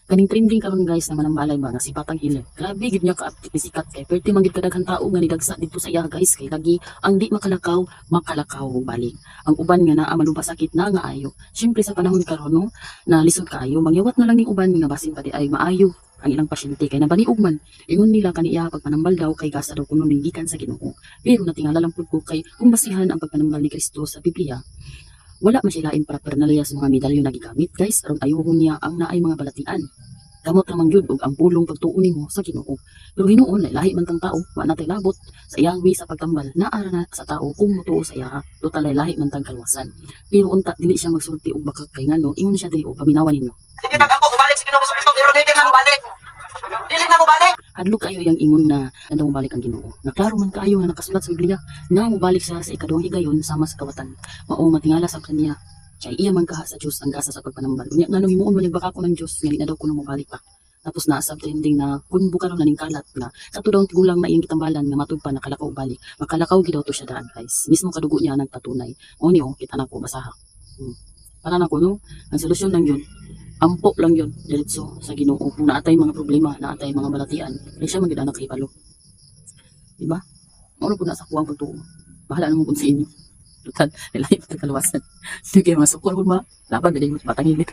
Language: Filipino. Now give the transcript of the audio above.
Kaning trending karon guys na manambalay ba nga si Patang Hill. Grabe gid niya ka sikat kay perti man gid kadaghan tao nga nidagsa dito sa iya guys kay lagi ang di makalakaw makalakaw balik. Ang uban nga naa maluba sakit na nga ayo. Syempre sa panahon karon no na lisod kaayo mangyawat na lang ning uban nga basin pa di ay maayo ang ilang pasyente kay nabaliog man. Ingon nila kaniya pagpanambal daw kay gasa daw kuno ning gikan sa Ginoo. Pero natingala lang pud ko kay kung basihan ang pagpanambal ni Kristo sa Biblia wala man siya lain para pernalya sa mga medalyo na gigamit guys aron ayuhon niya ang naay mga balatian. Kamot ramang gyud og ang pulong pagtuon nimo sa Ginoo. Pero hinuon lahi man tang tao, wa natay labot sa iyang wi sa pagtambal. Naara na sa tao kung motuo sa iya, total lahi man tang kalwasan. Pero unta dili siya magsulti og bakak kay ngano, ingon siya diri og paminawan ninyo. Sige ako balik sa Ginoo sa Kristo pero dili na mo balik. Dili na mo balik. Hadlok kayo yang ingon na nadaw balik ang Ginoo. Naklaro man kaayo nga nakasulat sa Biblia na mobalik siya sa ikaduhang higayon sama sa kawatan. Mao matingala sa kaniya. Kaya iya man kaha sa Diyos ang gasa sa pagpanambal. Unya nga nung himuon man yung baka ko ng Diyos, nga na daw ko nang mabalik pa. Tapos naasab trending na kung bukaron na ning kalat na sa daw tigulang na iyang kitambalan nga matud pa nakalakaw balik. Makalakaw gidaw to siya daan guys. Mismo kadugo niya nagpatunay. O niyo, kita na ko basaha. Para na ko no, ang solusyon lang yun. Ampo lang yun, diretso sa Ginoo. Kung naatay mga problema, naatay mga balatian, ay siya magiging anak kay Palo. Diba? Ano po na sa kuwang pagtuo. Bahala naman kung sa inyo. Total, nilahip at kaluwasan. Sige, masukol ko ma. Laban, dali mo, patangilid.